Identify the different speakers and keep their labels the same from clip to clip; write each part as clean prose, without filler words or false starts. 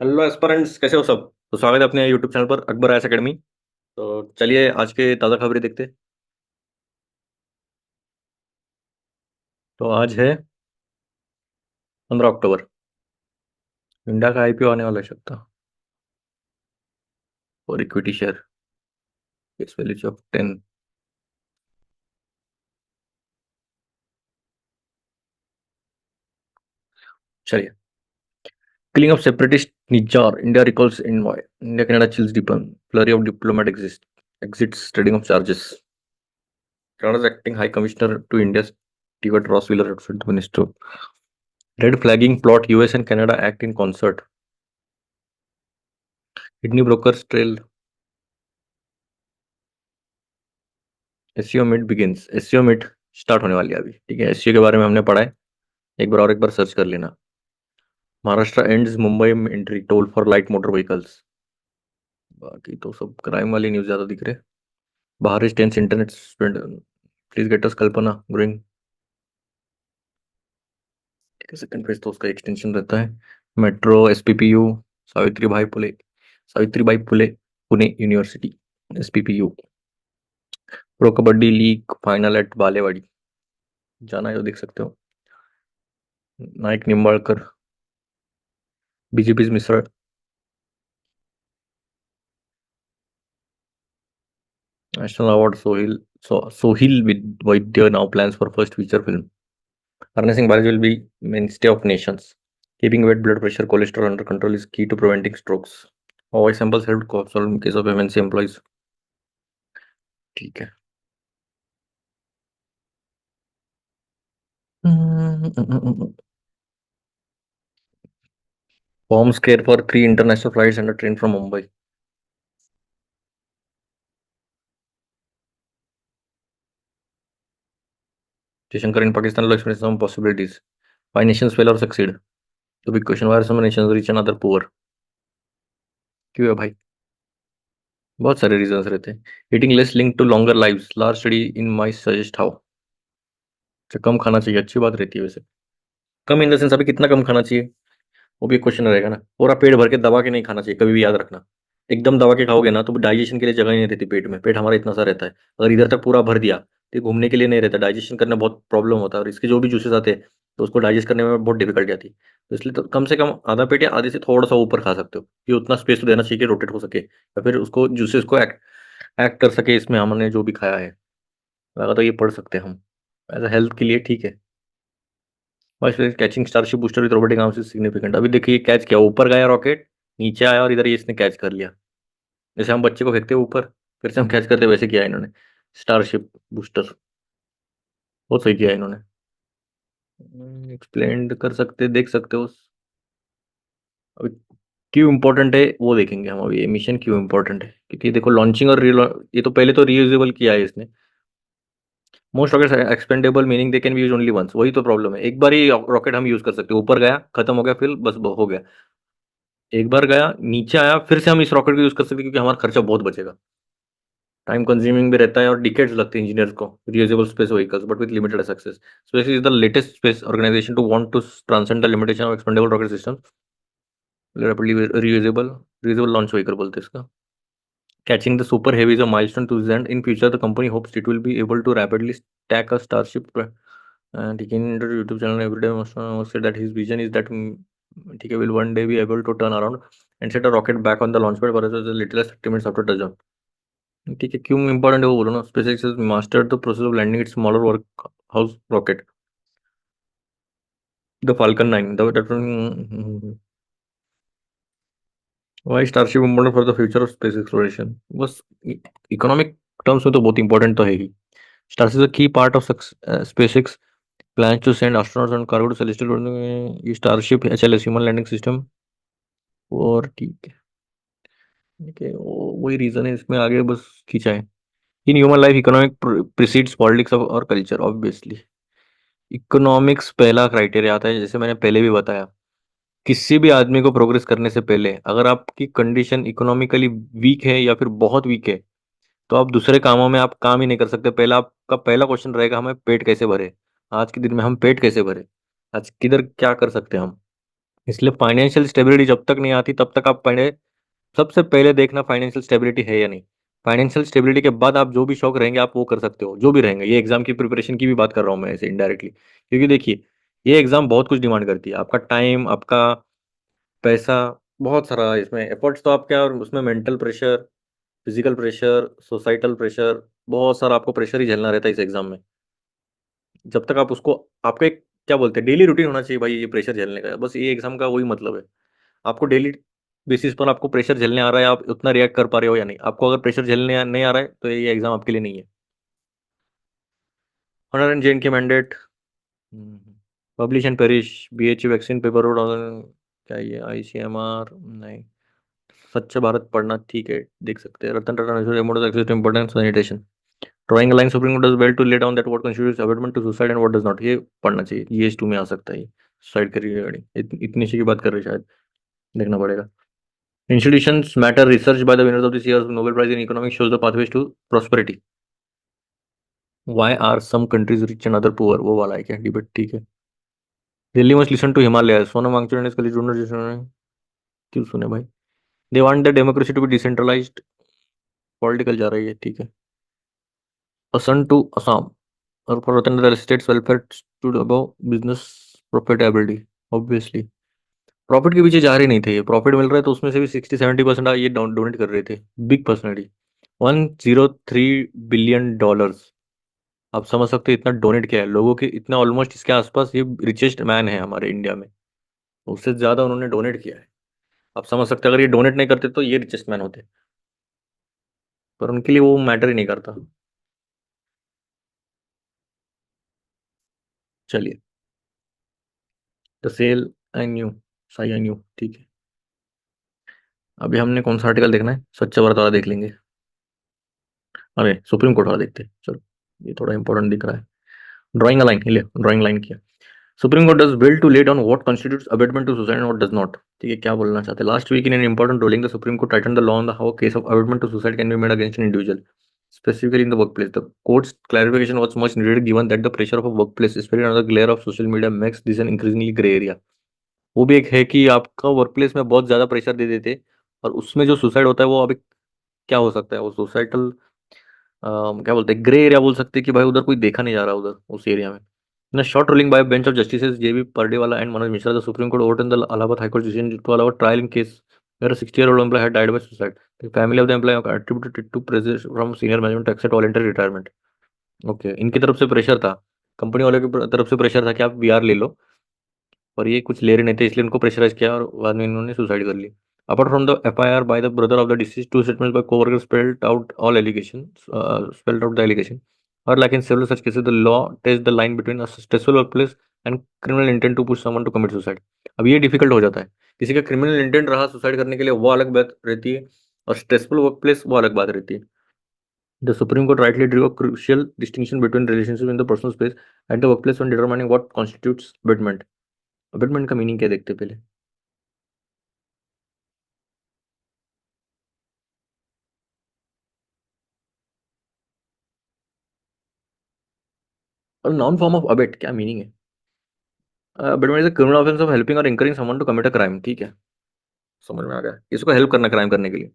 Speaker 1: Hello aspirants, कैसे हो सब। तो स्वागत है अपने यूट्यूब चैनल पर अकबर आयस एकेडमी। तो चलिए आज के ताज़ा खबरें देखते। तो आज है 15 अक्टूबर। इंडिया का आईपीओ आने वाला है सकता। और equity share face value of 10। चलिए। Killing of separatist Nijjar, India recalls envoy, India Canada chills deepen, flurry of diplomat exits trading of charges, कनाडा's acting high commissioner to India's Stewart Ross Wheeler outfit minister, red flagging plot, US and Canada act in concert, kidney brokers trail, SEO meet begins. SEO meet start होने वाली है अभी, ठीक है। SEO के बारे में हमने पढ़ा है, एक बार सर्च कर लेना। Maharashtra ends Mumbai entry toll for light motor vehicles. बाकी तो सब क्राइम वाली न्यूज ज्यादा दिख रहे। बाहर tens internet spend, please get us Kalpana growing. ठीक है, सेकंड फेज तो उसका एक्सटेंशन रहता है। Metro SPPU, Savitribai Phule Pune university, SPPU. Pro kabaddi league final at Balewadi, जाना है तो देख सकते हो। नाइक निम्बाळकर, बीजेपी मिस्र। National Award Sohil Vaidya now plans for first feature film. Harnessing biology will be mainstay of nations. Keeping weight, blood pressure, cholesterol under control is key to preventing strokes. Voice samples helped solve in case of MNC employees. ठीक है। Bombs scare for 3 international flights and a train from Mumbai. Jaishankar in Pakistan will express some possibilities. Why nations fail or succeed? The big question, why are some nations rich and other poor? क्यों है भाई? बहुत सारे reasons रहते हैं। Eating less link to longer lives, large study in my suggest how. अच्छा, कम खाना चाहिए, अच्छी बात रहती है वैसे। कम इन द सेंस, अभी कितना कम खाना चाहिए वो भी एक क्वेश्चन रहेगा ना। पूरा पेट भर के दबा के नहीं खाना चाहिए, कभी भी याद रखना। एकदम दबा के खाओगे ना तो डाइजेशन के लिए जगह ही नहीं रहती पेट में। पेट हमारा इतना सा रहता है, अगर इधर तक पूरा भर दिया तो ये घूमने के लिए नहीं रहता, डाइजेशन करने में बहुत प्रॉब्लम होता है। और इसके जो भी जूसेस आते हैं तो उसको डाइजेस्ट करने में बहुत डिफिकल्टी आती है। तो इसलिए तो कम से कम आधा पेट या आधे से थोड़ा सा ऊपर खा सकते हो, ये उतना स्पेस तो देना चाहिए कि रोटेट हो सके या फिर उसको जूसेस को एक्ट कर सके इसमें हमने जो भी खाया है। लगा तो ये पढ़ सकते हैं हम, एज अ हेल्थ के लिए ठीक है। बस catching starship booster with robotic arms is significant. अभी देखिए कैच किया, ऊपर गया रॉकेट, नीचे आया और इधर ये इसने कैच कर लिया। जैसे हम बच्चे को फेंकते हैं ऊपर, फिर से हम कैच करते हैं, वैसे किया इन्होंने। स्टारशिप बूस्टर बहुत सही किया इन्होंने। एक्सप्लेन कर सकते, देख सकते हो। अभी क्यों इंपॉर्टेंट है वो देखेंगे हम। अभी ये मिशन क्यों इंपॉर्टेंट है, क्योंकि देखो लॉन्चिंग और ये तो पहले तो रीयूजेबल किया है इसने। Most rocket expendable meaning they can be use only once, वही तो प्रॉब्लम है। एक बार ही रॉकेट हम यूज कर सकते हैं, ऊपर गया खत्म हो गया, फिर बस हो गया। एक बार गया नीचे आया, फिर से हम इस रॉकेट को यूज कर सकते हैं, क्योंकि हमारा खर्चा बहुत बचेगा। टाइम कंज्यूमिंग भी रहता है और डिकेड्स लगते हैं इंजीनियर्स को। Reusable space vehicles but with limited success. Space is the latest space organisation to want to transcend the limitation of expendable rocket system. Rapidly reusable, reusable launch vehicle बोलते हैं इसका। Catching the super heavy is a milestone to end. In future, the company hopes it will be able to rapidly stack a Starship. And he can enter YouTube channel every day. Must say that his vision is that he will one day be able to turn around and set a rocket back on the launch pad for as little as 30 minutes after touchdown. ठीक है, क्यों important है वो बोलो ना। SpaceX has mastered the process of landing its smaller workhouse rocket, the Falcon 9. Why Starship important for the future of space exploration. बस economic terms में तो बहुत इंपॉर्टेंट तो है ही। स्टारशिप इज अ की part of SpaceX plans to send astronauts and cargo to celestial bodies. ये Starship HLS human landing system. और ठीक है वही रीजन है इसमें, आगे बस खींचा है। In human life economic precedes politics और कल्चर ऑब्वियसली। इकोनॉमिक्स पहला क्राइटेरिया आता है, जैसे मैंने पहले भी बताया। किसी भी आदमी को प्रोग्रेस करने से पहले अगर आपकी कंडीशन इकोनॉमिकली वीक है या फिर बहुत वीक है, तो आप दूसरे कामों में आप काम ही नहीं कर सकते। पहला आपका पहला क्वेश्चन रहेगा, हमें पेट कैसे भरे। आज के दिन में हम पेट कैसे भरे, आज किधर क्या कर सकते हैं हम। इसलिए फाइनेंशियल स्टेबिलिटी जब तक नहीं आती तब तक आप पहले, सबसे पहले देखना फाइनेंशियल स्टेबिलिटी है या नहीं। फाइनेंशियल स्टेबिलिटी के बाद आप जो भी शौक रहेंगे आप वो कर सकते हो, जो भी रहेंगे। ये एग्जाम की प्रिपरेशन की भी बात कर रहा हूँ मैं ऐसे इनडायरेक्टली, क्योंकि देखिए ये एग्जाम बहुत कुछ डिमांड करती है, आपका टाइम, आपका पैसा, बहुत सारा इसमें एफर्ट्स तो आपके, और उसमें mental pressure, physical pressure, societal pressure, बहुत सारा आपको प्रेशर ही झेलना रहता है इस एग्जाम में। जब तक आप उसको, आपका एक क्या बोलते हैं डेली रूटीन होना चाहिए भाई ये प्रेशर झेलने का, बस ये एग्जाम का वही मतलब है। आपको डेली बेसिस पर आपको प्रेशर झेलने आ रहा है, आप उतना रिएक्ट कर पा रहे हो या नहीं। आपको अगर प्रेशर झेलने नहीं आ रहा है तो ये एग्जाम आपके लिए नहीं है। ऑनर एंड जेन के mandate, publish and perish, BHU vaccine paper, क्या ये ICMR नहीं। स्वच्छ भारत पढ़ना ठीक है, देख सकते हैं। Ratan Tata national immortal access to importance sanitation, drawing line supreme court does well to lay down that what constitutes abetment to suicide and what does not, ये पढ़ना चाहिए, GS2 में आ सकता है ये। सुसाइड के रिगार्डिंग इतनी सी की बात कर रहे हैं शायद, देखना पड़ेगा। Institutions matter, research by the winners of this year's Nobel Prize in Economics shows the pathways to prosperity. Why are some countries rich and other poor? वो वाला है क्या डिबेट, ठीक है। Delhi must listen to Himalaya, Sonam Wangchuk ने इसके लिए जूनियर, क्यों सुने भाई। They want the democracy to be decentralised, political जा रही है, ठीक है। असन टू असम, और फॉर रतन states welfare to above business profitability, obviously profit के पीछे जा रहे नहीं थे ये, प्रॉफिट मिल रहा है तो उसमें से भी 60-70% ये डोनेट कर रहे थे। बिग पर्सनैलिटी, $103 बिलियन, आप समझ सकते हो इतना डोनेट किया है लोगों के, इतना ऑलमोस्ट इसके आसपास ये रिचेस्ट मैन है हमारे इंडिया में, उससे ज्यादा उन्होंने डोनेट किया है। आप समझ सकते हैं अगर ये डोनेट नहीं करते तो ये रिचेस्ट मैन होते, पर उनके लिए वो मैटर ही नहीं करता। चलिए, द सेल आई न्यू, साई आई न्यू, ठीक है। अभी हमने कौन सा आर्टिकल देखना है, स्वच्छ भारत वाला देख लेंगे। अरे सुप्रीम कोर्ट वाला देखते हैं, चलो ये थोड़ा इंपॉर्टेंट दिख रहा है। ड्राइंग लाइन, ले ड्राइंग लाइन किया। Supreme court does bill to lay down what constitutes abatement to suicide and what does not, ठीक है। क्या बोलना चाहते हैं, last week in an important ruling the Supreme Court titan the law on the how case of abatement to suicide can be made against an individual, specifically in the workplace. The court's clarification was much needed given that the pressure of a workplace, especially under the glare of social media, makes this an increasingly gray area. वो भी एक है कि आपका workplace में बहुत ज्यादा pressure दे देते, और उसमें जो सुसाइड होता है वो अभी क्या हो सकता है, वो सोसाइटल क्या बोलते हैं, ग्रे एरिया बोल सकते हैं, कि भाई उधर कोई देखा नहीं जा रहा उधर उस एरिया में। In a short ruling by a bench of justices JB Pardiwala and Manoj Mishra, the Supreme Court overturned the Allahabad High Court decision to allow a trial in case where a 60-year-old employee had died by suicide. The family of the employee attributed it to pressure from senior management to accept voluntary retirement. Okay, इनकी तरफ से pressure था, company वालों की तरफ से pressure था कि आप VR ले लो, पर ये कुछ ले रहे नहीं थे, इसलिए उनको प्रेशराइज किया और बाद में इन्होंने सुसाइड कर ली। Apart from the FIR by the brother of the deceased, two statements by co-workers spelled out the allegation. Or like in several such cases, the law tests the line between a stressful workplace and criminal intent to push someone to commit suicide. अब ये difficult हो जाता है, किसी का criminal intent रहा suicide करने के लिए वो अलग बात रहती है, और स्ट्रेसफुल वर्कप्लेस वो अलग बात रहती है। The Supreme Court rightly drew a crucial distinction between relationships in the personal space and the workplace when determining what constitutes abetment. Abetment का मीनिंग क्या देखते हैं पहले। और नॉन फॉर्म ऑफ अबेट क्या मीनिंग है। Abetment is a criminal offence of helping और encouraging someone to commit a crime, ठीक है, समझ में आ गया। इसको हेल्प करना क्राइम करने के लिए,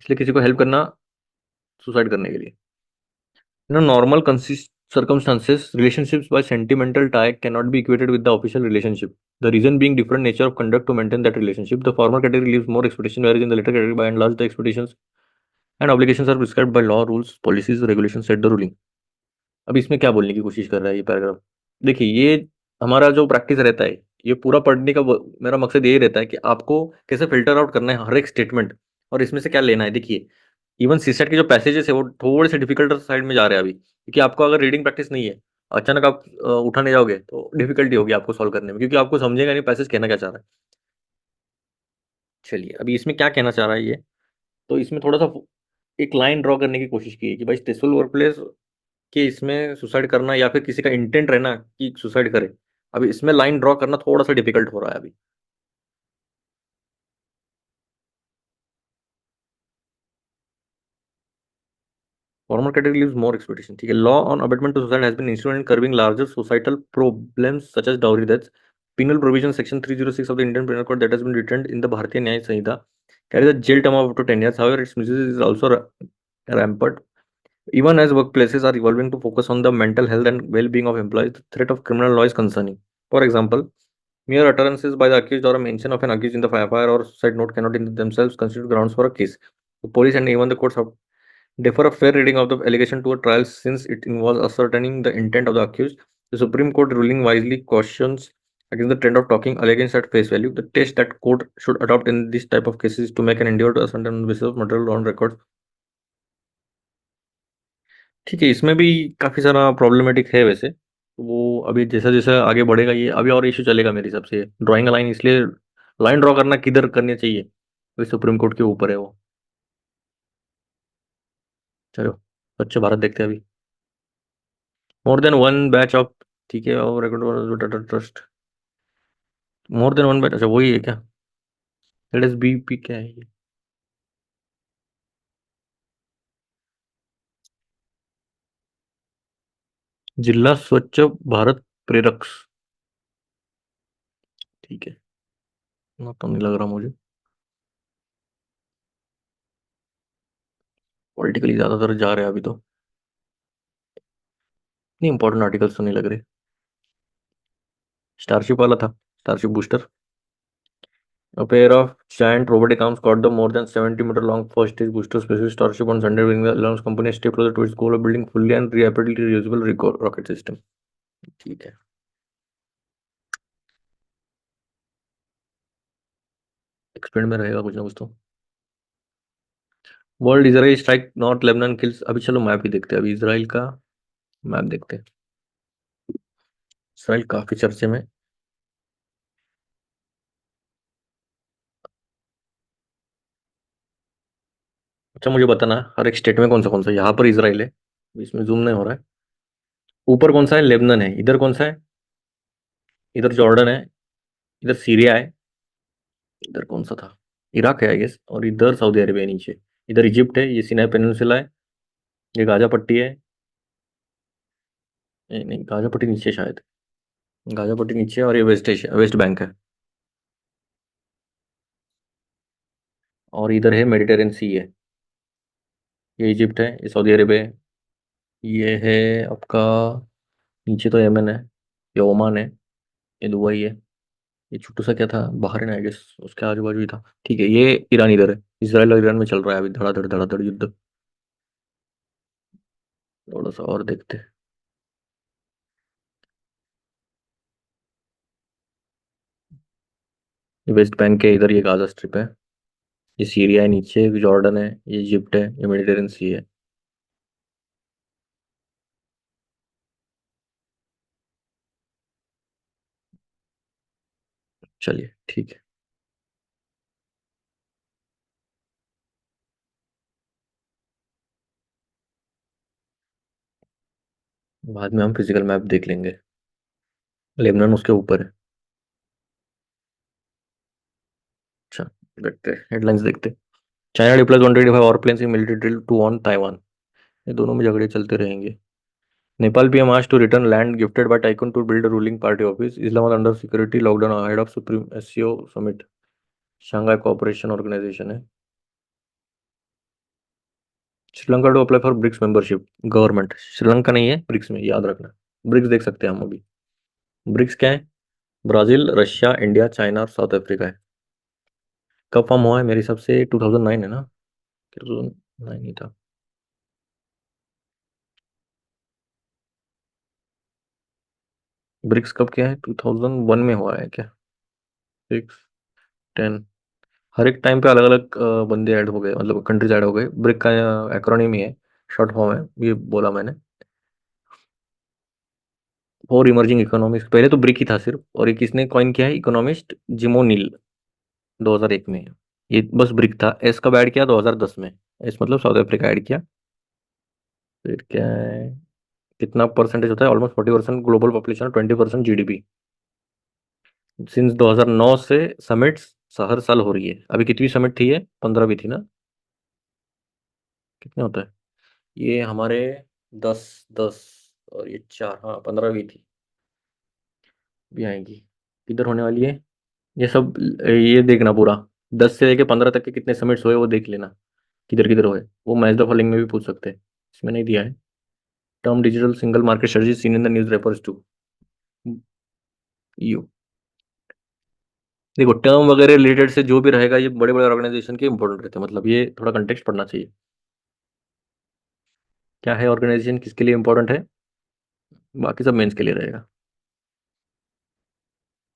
Speaker 1: इसलिए किसी को हेल्प करना सुसाइड करने के लिए। In normal circumstances, relationships by sentimental tie cannot be equated with the official relationship. The reason being different nature of conduct to maintain that relationship. The former category leaves more expectation, whereas in the latter category, by and large, the expectations and obligations are prescribed by law, rules, policies, regulations, set the ruling. अब इसमें क्या बोलने की कोशिश कर रहा है ये पैराग्राफ, देखिए ये हमारा जो प्रैक्टिस रहता है, ये पूरा पढ़ने का मेरा मकसद यही रहता है कि आपको कैसे फिल्टर आउट करना है हर एक स्टेटमेंट, और इसमें से क्या लेना है। देखिए इवन सीसेट के जो पैसेजेस है वो थोड़े से डिफिकल्ट साइड में जा रहे हैं अभी, क्योंकि आपको अगर रीडिंग प्रैक्टिस नहीं है, अचानक आप उठाने जाओगे तो डिफिकल्टी होगी आपको सॉल्व करने में, क्योंकि आपको समझेगा नहीं पैसेज कहना क्या चाह रहा है। चलिए अभी इसमें क्या कहना चाह रहा है ये, तो इसमें थोड़ा सा एक लाइन ड्रॉ करने की कोशिश की है कि भाई स्ट्रेसफुल वर्क प्लेस कि इसमें सुसाइड करना या फिर किसी का इंटेंट रहना कि सुसाइड करे, अभी इसमें लाइन ड्रॉ करना थोड़ा सा डिफिकल्ट हो रहा है अभी। Former category leaves more expectation, ठीक है। Law on abetment to suicide has been instrument in curbing larger societal problems such as dowry deaths, penal provision section 306 of the Indian Penal Code that has been written in the Bharatiya Nyaya Sanhita carries a jail term of up to 10 years. However, its misuse is also rampant. Even as workplaces are evolving to focus on the mental health and well-being of employees, the threat of criminal law is concerning. For example, mere utterances by the accused or a mention of an accused in the FIR or suicide note cannot in themselves constitute grounds for a case. The police and even the courts have defer a fair reading of the allegation to a trial since it involves ascertaining the intent of the accused. The Supreme Court ruling wisely cautions against the trend of talking allegations at face value. The test that court should adopt in this type of cases is to make an endeavor to ascertain on the basis of material on records. ठीक है, इसमें भी काफ़ी सारा problematic है वैसे। वो अभी जैसा-जैसा आगे बढ़ेगा ये अभी और इश्यू चलेगा मेरे हिसाब से। ड्राइंग अ लाइन इसलिए लाइन ड्रॉ करना किधर करनी चाहिए, वो सुप्रीम कोर्ट के ऊपर है वो। चलो, स्वच्छ भारत देखते हैं अभी। More than one batch of ठीक है और record trust more than one batch अच्छा वही है क्या? एलएसबीपी क्या है ये? जिला स्वच्छ भारत प्रेरक। ठीक है, ना तो नहीं लग रहा मुझे। पॉलिटिकली ज़्यादातर जा रहे हैं अभी तो। नहीं इंपॉर्टेंट आर्टिकल्स तो नहीं लग रहे। स्टारशिप वाला था, starship booster. A pair of giant robotic arms caught the more than 70-meter long first stage booster spacesuit Starship on Sunday, bringing the Elon company a step closer to its goal of building fully and rapidly reusable rocket system. ठीक है, expand में रहेगा कुछ ना कुछ तो। World Israel strike not Lebanon kills. अभी चलो मैप ही देखते हैं, अभी इसराइल का मैप देखते हैं। इसराइल काफी चर्चे में। अच्छा मुझे बताना हर एक स्टेट में कौन सा यहाँ पर इसराइल है, इसमें जूम नहीं हो रहा है। ऊपर कौन सा है? लेबनान है। इधर कौन सा है? इधर जॉर्डन है। इधर सीरिया है। इधर कौन सा था? इराक है आई गेस। और इधर सऊदी अरेबिया है नीचे। इधर इजिप्ट है, ये सिनाई पेनिनसुला है, ये गाजा पट्टी है। नहीं नहीं, गाजा पट्टी नीचे शायद। गाजा पट्टी नीचे और ये वेस्ट एशिया वेस्ट बैंक है। और इधर है मेडिटेरियन सी है। ये इजिप्ट है, ये सऊदी अरेबिया है। ये है आपका नीचे तो यमन है, ये ओमान है, ये दुबई है। ये छोटू सा क्या था? बहरीन आई गेस, उसके आजू बाजू ही था। ठीक है, ये ईरान इधर है। इसराइल और ईरान में चल रहा है अभी धड़ाधड़ युद्ध। थोड़ा सा और देखते हैं। ये वेस्ट बैंक है, इधर ये गाजा स्ट्रिप है। ये सीरिया है नीचे, ये जॉर्डन है, ये इजिप्ट है, ये मेडिटेरियन सी है। चलिए ठीक है, बाद में हम फिजिकल मैप देख लेंगे। लेबनान उसके ऊपर है। अच्छा, देखते हैं हेडलाइंस देखते हैं। China deploys 125 war planes in military drill to warn Taiwan. ये दोनों में झगड़े चलते रहेंगे। Nepal PM asked to return land gifted by tycoon to build ruling party office. Islamabad under security lockdown ahead of supreme SCO summit. Shanghai cooperation organisation है। Sri Lanka to apply for BRICS membership. Government Sri Lanka नहीं है BRICS में, याद रखना। BRICS देख सकते हैं हम अभी। ब्रिक्स क्या है? ब्राजील, रशिया, इंडिया, चाइना और साउथ अफ्रीका है। कब फॉर्म हुआ है? मेरे हिसाब से 2009 है ना? 2009 ही था। ब्रिक्स कब क्या है? 2001 में हुआ है क्या? 6, 10। हर एक टाइम पे अलग अलग बंदे ऐड हो गए, मतलब कंट्रीज ऐड हो गए। ब्रिक का एक्रोनिम ही है, शॉर्ट फॉर्म है, ये बोला मैंने। और इमर्जिंग इकोनॉमिक्स पहले तो ब्रिक ही था सिर्फ, और ये किसने कॉइन किया है? इकोनॉमिस्ट जिमोनिल, 2001 में। ये बस ब्रिक था। एस कब ऐड किया? 2010 में। एस मतलब साउथ अफ्रीका ऐड किया। फिर क्या है? कितना परसेंटेज होता है? Almost 40% global population, 20% GDP. Since 2009 से समिट्स हर साल हो रही है। अभी कितनी समिट थी? है 15वीं थी ना? कितने होता है ये हमारे? 10 10 और ये 4, हाँ 15वीं थी। भी आएंगी। किधर होने वाली है ये सब? ये देखना पूरा, 10 से लेके 15 तक के कितने समिट्स हुए वो देख लेना, किधर किधर हुए। वो मैच द फॉलोइंग में भी पूछ सकते हैं, इसमें नहीं दिया है। Term digital single market strategy seen in the news refers to you. देखो टर्म वगैरह रिलेटेड से जो भी रहेगा ये बड़े बड़े ऑर्गेनाइजेशन के इंपॉर्टेंट रहते हैं, मतलब ये थोड़ा कंटेक्स्ट पढ़ना चाहिए। क्या है ऑर्गेनाइजेशन, किसके लिए इंपॉर्टेंट है, बाकी सब मेंस के लिए रहेगा।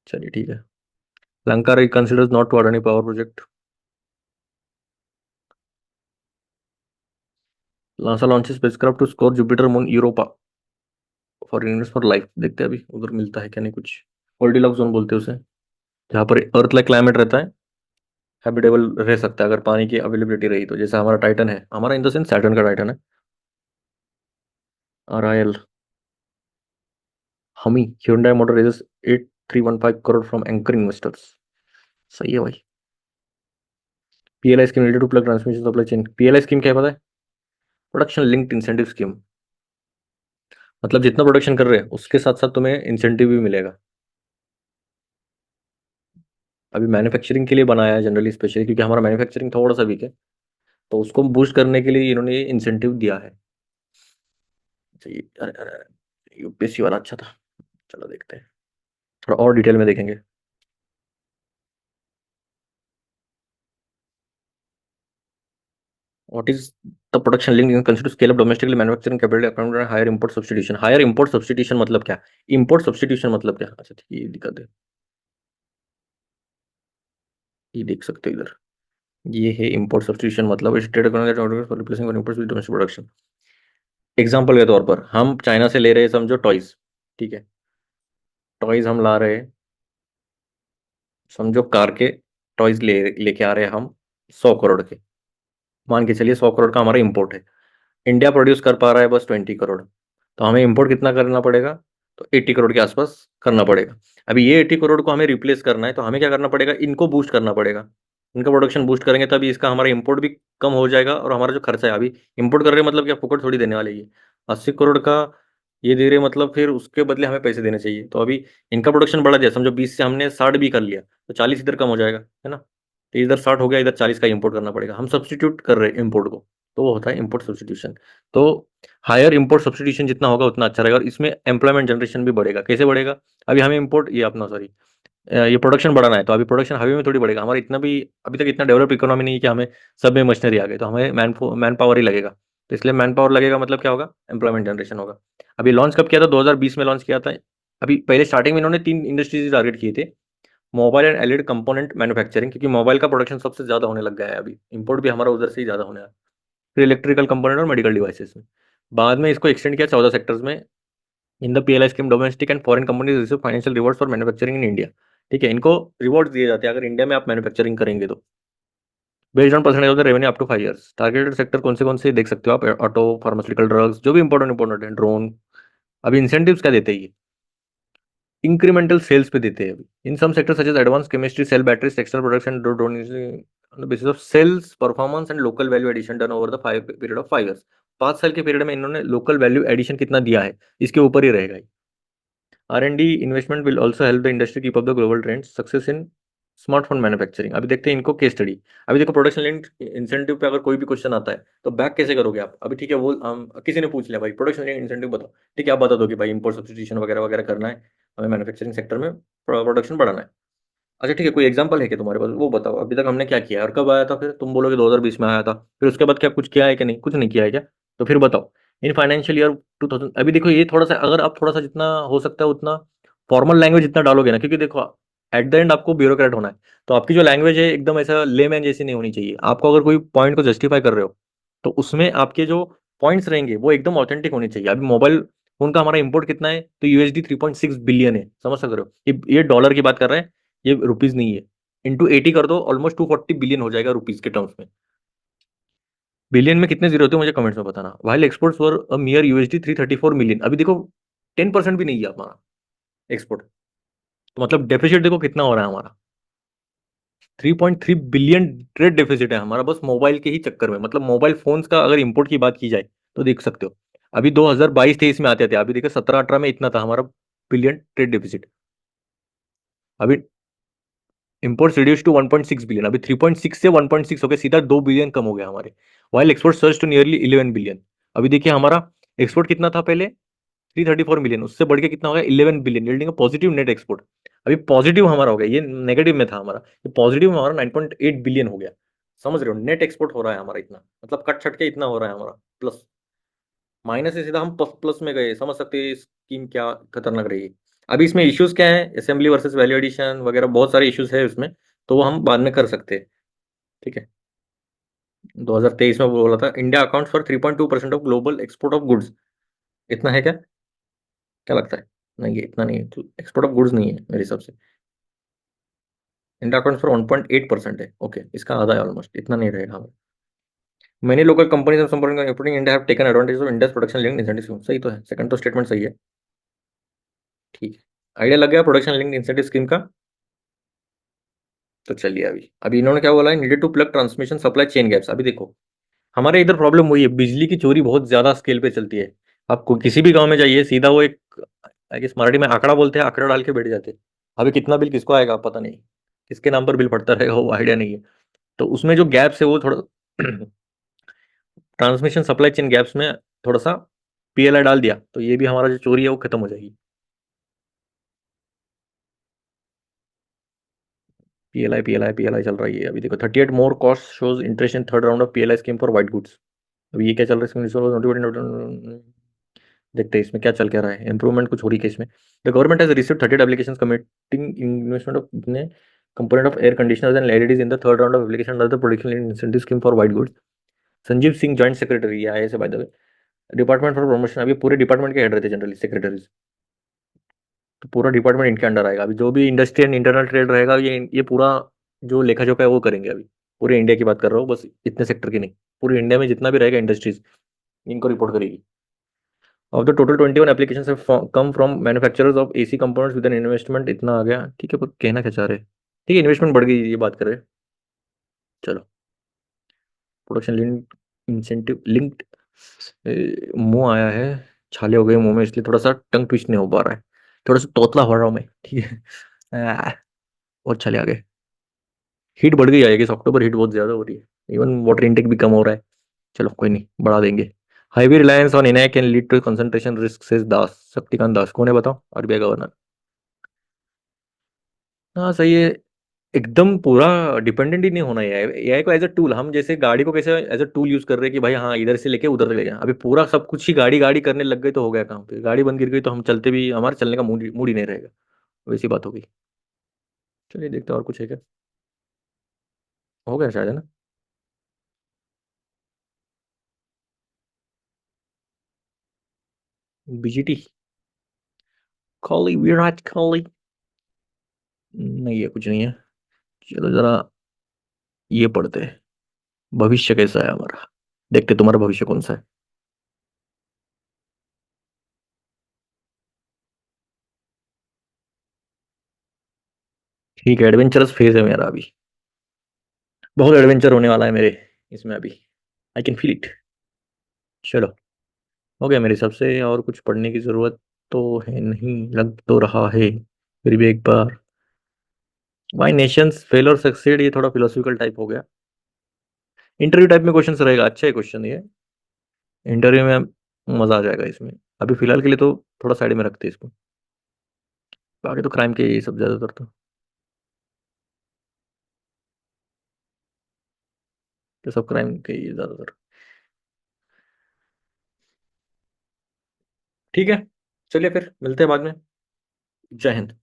Speaker 1: चलिए ठीक है। Lanka considers not to any power project. NASA launches spacecraft to score Jupiter moon Europa for units for life. देखते हैं अभी उधर मिलता है क्या नहीं कुछ। गोल्डीलॉक्स जोन बोलते हैं उसे, जहाँ पर अर्थ लाइक क्लाइमेट रहता है, हैबिटेबल रह सकता है अगर पानी की अवेलेबिलिटी रही तो। जैसा हमारा टाइटन है, हमारा इन द सेंस सैटर्न का टाइटन है। RIL हमी Hyundai motor raises 8315 crore from anchor investors. सही है भाई। PLI scheme related to plug transmission supply chain. PLI scheme क्या है पता है? Production linked incentive scheme. मतलब जितना प्रोडक्शन कर रहे हैं उसके साथ साथ तुम्हें इंसेंटिव भी मिलेगा। अभी मैन्युफैक्चरिंग के लिए बनाया है जनरली, स्पेशली क्योंकि हमारा मैन्युफैक्चरिंग थोड़ा सा वीक है, तो उसको बूस्ट करने के लिए इन्होंने ये इंसेंटिव दिया है। चाहिए, अरे अरे UPSC वाला अच्छा था। चलो देखते हैं, थोड़ा और डिटेल में देखेंगे। What is the production link consider scale up domestically manufacturing capability account higher import substitution. Higher import substitution मतलब क्या? इंपोर्ट सब्स्टिट्यूशन मतलब क्या? अच्छा ठीक है, ये दिखा दे, ये देख सकते हो इधर। ये है इंपोर्ट सब्स्टिट्यूशन, मतलब state replacing imports with domestic production. Example के तौर पर हम चाइना से ले रहे हैं समझो टॉयज, ठीक है। टॉयज हम ला रहे हैं, समझो कार के टॉयज लेके आ रहे हैं हम 100 करोड़ के। मान के चलिए 100 करोड़ का हमारा इंपोर्ट है। इंडिया प्रोड्यूस कर पा रहा है बस 20 करोड़, तो हमें इंपोर्ट कितना करना पड़ेगा? तो 80 करोड़ के आसपास करना पड़ेगा। अभी ये 80 करोड़ को हमें रिप्लेस करना है, तो हमें क्या करना पड़ेगा? इनको बूस्ट करना पड़ेगा। इनका प्रोडक्शन बूस्ट करेंगे तभी इसका हमारा इंपोर्ट भी कम हो जाएगा, और हमारा जो खर्चा है, अभी इंपोर्ट कर रहे हैं मतलब क्या फुकट थोड़ी देने वाले ये। 80 करोड़ का ये दे रहे हैं, मतलब फिर उसके बदले हमें पैसे देने चाहिए। तो अभी इनका प्रोडक्शन बढ़ा दिया, समझो 20 से हमने 60 भी कर लिया, तो 40 इधर कम हो जाएगा, है ना। तो इधर 60 हो गया, इधर 40 का इंपोर्ट करना पड़ेगा। हम सब्सटीट्यूट कर रहे हैं इंपोर्ट को, तो वो होता है इंपोर्ट सब्सटीट्यूशन। तो हायर इंपोर्ट सब्सटीट्यूशन जितना होगा उतना अच्छा रहेगा, और इसमें एम्प्लॉयमेंट जनरेशन भी बढ़ेगा। कैसे बढ़ेगा? अभी हमें इंपोर्ट ये अपना सॉरी ये प्रोडक्शन बढ़ाना है, तो अभी प्रोडक्शन हवे में थोड़ी बढ़ेगा। हमारा इतना भी अभी तक इतना डेवलप्ड इकोनॉमी नहीं है कि हमें सब में मशीनरी आ गई, तो हमें मैन पावर ही लगेगा। तो इसलिए मैन पावर लगेगा मतलब क्या होगा? एम्प्लॉयमेंट जनरेशन होगा। अभी लॉन्च कब किया था? 2020 में लॉन्च किया था। अभी पहले स्टार्टिंग में इन्होंने 3 इंडस्ट्रीज टारगेट किए थे। Mobile and LED component manufacturing, क्योंकि मोबाइल का प्रोडक्शन सबसे ज्यादा होने लग गया है, अभी इंपोर्ट भी हमारा उधर से ही ज्यादा होने लगा। फिर इलेक्ट्रिकल कंपोनेंट और मेडिकल डिवाइसेस में। बाद में इसको एक्सटेंड किया 14 सेक्टर्स में। In the PLI scheme domestic and foreign companies receive financial rewards for manufacturing in India. ठीक है, इनको रिवॉर्ड्स दिए जाते हैं अगर इंडिया में आप मैन्युफैक्चरिंग करेंगे तो। Based on percentage of the revenue up to 5 years. Targeted sector कौन से देख सकते हो आप? ऑटो, फार्मास्यूटिकल, ड्रग्स, जो भी इंपॉर्टेंट इंपॉर्टेंट है, ड्रोन। अभी इंसेंटिव्स क्या देते हैं ये? इंक्रीमेंटल सेल्स पे देते हैं। अभी in some sector such as advance chemistry, cell batteries, textile production, drone on the basis of sales performance and local value addition done over the 5 period of 5 years. 5 साल के पीरियड में इन्होंने local value addition कितना दिया है, इसके ऊपर ही रहेगा। R&D investment will also help the industry keep up the global trend success in smartphone manufacturing. अभी देखते हैं इनको केस स्टडी। अभी देखो प्रोडक्शन लिंक्ड इंसेंटिव पे अगर कोई भी क्वेश्चन आता है तो बैक कैसे करोगे आप? अभी ठीक है, वो हम किसी ने पूछ लिया भाई प्रोडक्शन लिंक्ड इंसेंटिव बताओ, ठीक है आप बता दो कि भाई इंपोर्ट सब्स्टिट्यूशन वगैरह वगैरह करना है, हमें मैन्युफैक्चरिंग सेक्टर में प्रोडक्शन बढ़ाना है। अच्छा ठीक है, कोई एग्जांपल है क्या तुम्हारे पास? वो बताओ अभी तक हमने क्या किया है और कब आया था। फिर तुम बोलोगे 2020 में आया था, फिर उसके बाद क्या कुछ किया है कि नहीं? कुछ नहीं किया है क्या? तो फिर बताओ इन फाइनेंशियल ईयर 2000। अभी देखो ये थोड़ा सा, अगर आप थोड़ा सा जितना हो सकता है उतना फॉर्मल लैंग्वेज जितना डालोगे ना, क्योंकि देखो एट द एंड आपको ब्यूरोक्रेट होना है, तो आपकी जो लैंग्वेज है एकदम ऐसा लेमैन जैसी नहीं होनी चाहिए। आपको अगर कोई पॉइंट को जस्टिफाई कर रहे हो तो उसमें आपके जो पॉइंट्स रहेंगे वो एकदम ऑथेंटिक होने चाहिए। अभी मोबाइल फोन का हमारा इंपोर्ट कितना है? तो USD 3.6 बिलियन है, समझ सक रहे हो? ये डॉलर की बात कर रहे हैं, ये रुपीज नहीं है। इंटू 80 कर दो, ऑलमोस्ट 240 बिलियन हो जाएगा रुपीज के टर्म्स में। बिलियन में कितने जीरो होते हैं मुझे कमेंट्स में बताना। वाइल एक्सपोर्ट्स वर अ मियर USD 334 मिलियन। अभी देखो 10% भी नहीं है हमारा एक्सपोर्ट, तो मतलब डेफिसिट देखो कितना हो रहा है हमारा। 3.3 बिलियन ट्रेड डेफिसिट है हमारा बस मोबाइल के ही चक्कर में। मतलब मोबाइल फोन्स का अगर इंपोर्ट की बात की जाए तो देख सकते हो, अभी 2022-23 में आते थे, अभी देखो 17-18 में इतना था हमारा बिलियन ट्रेड डेफिसिट। अभी इंपोर्ट्स रिड्यूस टू 1.6 बिलियन, अभी 3.6 से 1.6 हो गया, सीधा 2 बिलियन कम हो गया हमारे। While export search to nearly 11 billion. अभी देखिए हमारा एक्सपोर्ट कितना था पहले, 334 मिलियन, उससे बढ़ के कितना हो गया, 11 billion, yielding positive net export. अभी पॉजिटिव हमारा हो गया, ये नेगेटिव में था हमारा, ये पॉजिटिव में हमारा 9.8 बिलियन हो गया। समझ रहे हो, नेट एक्सपोर्ट हो रहा है हमारा इतना, मतलब कट छट के इतना हो रहा है हमारा प्लस। माइनस से सीधा हम प्लस प्लस में गए, समझ सकते हैं स्कीम क्या खतरनाक रही है। अभी इसमें इश्यूज क्या है, असेंबली वर्सेस वैल्यू एडिशन वगैरह बहुत सारे इश्यूज है उसमें, तो वो हम बाद में कर सकते हैं। ठीक है। 2023 में वो बोला था, India account for 3.2% of global export of goods. इतना है क्या, क्या लगता है? नहीं, ये इतना नहीं है, तो एक्सपोर्ट ऑफ गुड्स नहीं है मेरे हिसाब से। इंडिया अकाउंट फॉर 1.8% है, ओके, इसका आधा है ऑलमोस्ट, इतना नहीं रहेगा हमें। Many local companies of importing India have taken advantage of India production linked incentive scheme. सही तो है, सेकंड तो स्टेटमेंट सही है। ठीक है, आइडिया लग गया प्रोडक्शन लिंक्ड इंसेंटिव स्कीम का। तो चलिए, अभी अभी इन्होंने क्या बोला है, needed to plug transmission supply chain gaps. अभी देखो हमारे इधर प्रॉब्लम वही है, बिजली की चोरी बहुत ज्यादा स्केल पे चलती है। आपको किसी भी गांव में जाइए, सीधा वो एक, आई गेस मराठी में आंकड़ा बोलते हैं, आंकड़ा डाल के बैठ जाते हैं। अभी कितना बिल किसको आएगा पता नहीं, किसके नाम पर बिल पड़ता रहेगा वो आइडिया नहीं है। तो उसमें जो गैप्स है वो थोड़ा ट्रांसमिशन सप्लाई चेन गैप्स में थोड़ा सा पीएलआई डाल दिया, तो ये भी हमारा जो चोरी है वो खत्म हो जाएगी। पीएलआई पीएलआई पीएलआई चल रही है अभी, देखो 38 more cost shows interest in third round of PLI scheme for white goods. अभी ये क्या चल रहा है इसमें, देखते हैं इसमें क्या चल क्या रहा है, इंप्रूवमेंट कुछ हो रही है इसमें। The government has received 38 applications committing investment of ने component of air conditioners and LEDs in the third round of application under the production incentive scheme for white goods. Sanjeev Singh joint secretary आए से by the way, department for promotion. अभी पूरे department के head रहते generally secretaries, तो पूरा department इनके under आएगा। अभी जो भी इंडस्ट्री एंड इंटरनल ट्रेड रहेगा, ये पूरा जो लेखा जोखा है वो करेंगे। अभी पूरे इंडिया की बात कर रहा हूँ, बस इतने सेक्टर की नहीं, पूरे इंडिया में जितना भी रहेगा इंडस्ट्रीज, इनको रिपोर्ट करेगी। Of the total 21 applications have come from manufacturers of AC components with an investment, इतना आ गया। ठीक है, पर कहना क्या चाह रहे हैं, ठीक है, इन्वेस्टमेंट बढ़ गई ये बात कर रहे हैं। चलो, प्रोडक्शन लिंक्ड इंसेंटिव लिंक्ड, मुंह आया है, छाले हो गए मुंह में, इसलिए थोड़ा सा टंग ट्विस्ट नहीं हो पा रहा है, थोड़ा सा तोतला हो रहा हूँ मैं। ठीक है। और छाले आ गए। हीट बढ़ गई आएगी, अक्टूबर हीट बहुत ज्यादा हो रही है, इवन वाटर इनटेक भी कम हो रहा है। चलो कोई नहीं, बढ़ा देंगे। हाईवी रिलायंस ऑन इनए can lead to concentration risk, says Das, Shaktikanta Das कौन है बताओ, आरबीआई गवर्नर। हाँ सही है। एकदम पूरा डिपेंडेंट ही नहीं होना है एआई को एज अ टूल, हम जैसे गाड़ी को कैसे एज अ टूल यूज कर रहे हैं कि भाई हाँ इधर से लेके उधर ले गया, अभी पूरा सब कुछ ही गाड़ी गाड़ी करने लग गए तो हो गया काम, फिर गाड़ी बंद गिर गई तो हम चलते भी, हमारे चलने का मूड मूड ही नहीं रहेगा। वैसी बात होगी। चलिए देखते हैं और कुछ है क्या। हो गया शायद, है ना। बीजीटी, कोहली, विराट कोहली। नहीं है, कुछ नहीं है। चलो जरा ये पढ़ते हैं, भविष्य कैसा है हमारा, देखते तुम्हारा भविष्य कौन सा है। ठीक है, एडवेंचरस फेज है मेरा अभी, बहुत एडवेंचर होने वाला है मेरे इसमें अभी, आई कैन फील इट। चलो, हो गया मेरे हिसाब से, और कुछ पढ़ने की जरूरत तो है नहीं, लग तो रहा है फिर भी एक बार। वाई नेशंस फेल और सक्सीड, ये थोड़ा फिलोसफिकल टाइप हो गया, इंटरव्यू टाइप में क्वेश्चन रहेगा, अच्छा है क्वेश्चन ये, इंटरव्यू में मजा आ जाएगा इसमें। अभी फिलहाल के लिए तो थोड़ा साइड में रखते हैं इसको, बाकी तो क्राइम के ये सब ज्यादातर तो, ये सब क्राइम के ये ज्यादातर। ठीक है, चलिए फिर मिलते हैं बाद में। जय हिंद।